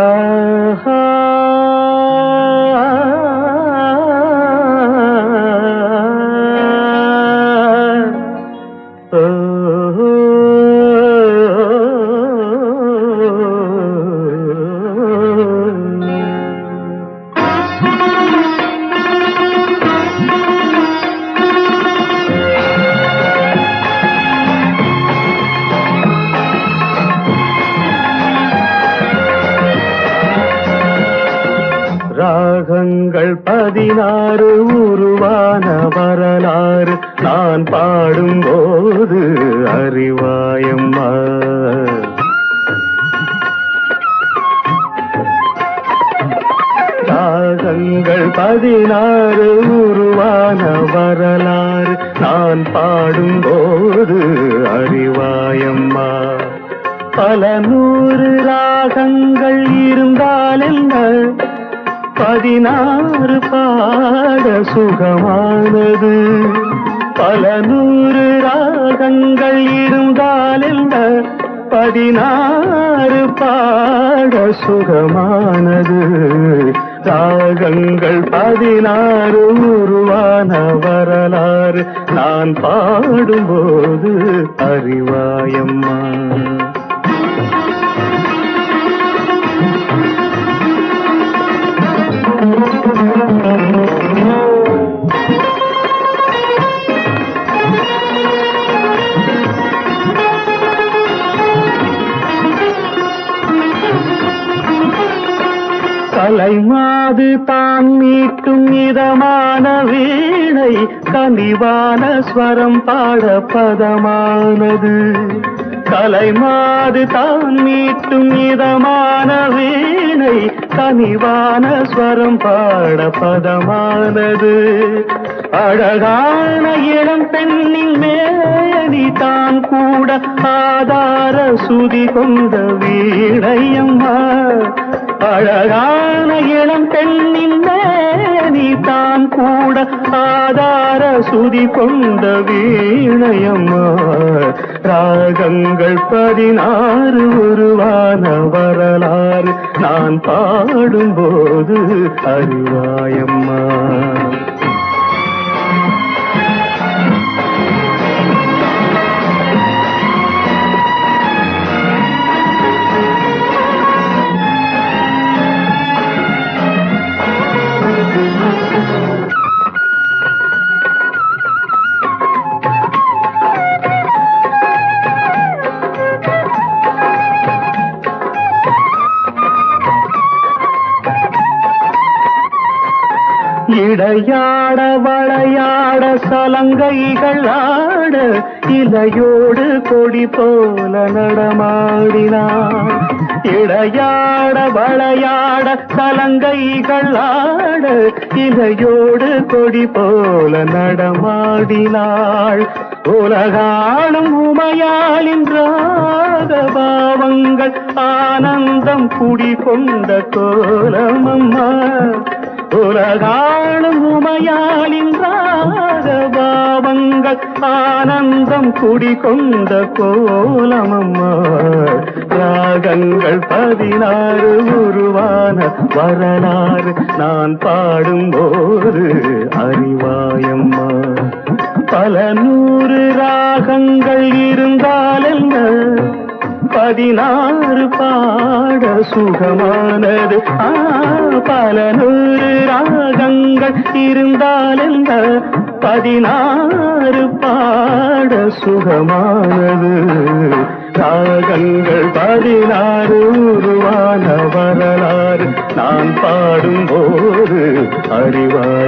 ஆஹா ராகங்கள் 16 உருவான வரலாறு நான் பாடும்போது அறிவாயம்மா. ராகங்கள் 16 உருவான வரலாறு நான் பாடும்போது அறிவாயம்மா. பல 100 ராகங்கள் இருந்தால் என்ன, 16 பாட சுகமானது. பல 100 ராகங்கள் இருந்தால் என்ன, 16 பாட சுகமானது. ராகங்கள் 16 உருவான வரலாறு நான் பாடும்போது அறிவாயம்மா. கலைமாது தான் மீட்டும் இதமான வீணை, கனிவான ஸ்வரம் பாட பதமானது. கலைமாது தான் மீட்டும் இதமான வீணை, கனிவான ஸ்வரம் பாட பதமானது. அழகான இளம் பெண்ணின் மேனி தான் கூட ஆதார சுதி கொண்ட வீணையம்மா. அழகான இளம் பெண்ணின் மேனி தான் கூட ஆதார சுதி கொண்ட வீணையம்மா. ராகங்கள் 16 உருவான வரலாறு நான் பாடும்போது அறிவாயம்மா. இடையாட வளையாட சலங்கைகள் ஆட, இலையோடு கொடி போல நடமாடினான். இடையாட வளையாட சலங்கைகள் ஆட, இலையோடு கொடி போல நடமாடினாள். உலகாளும் உமையாளின் ராகபாவங்கள் ஆனந்தம் குடிகொண்ட கோலமம்மா. உலகாளும் உமையாளின் ராகபாவங்கள் ஆனந்தம் குடிகொண்ட கோலமம்மா. ராகங்கள் 16 உருவான வரலாறு நான் பாடும்போது அறிவாயம்மா. பல 100 ராகங்கள் இருந்தால் என்ன, 16 பாட சுகமானது. பல 100 ராகங்கள் இருந்தால் என்ன, 16 பாட சுகமானது. ராகங்கள் 16 உருவான வரலாறு நான் பாடும்போது அறிவாய்.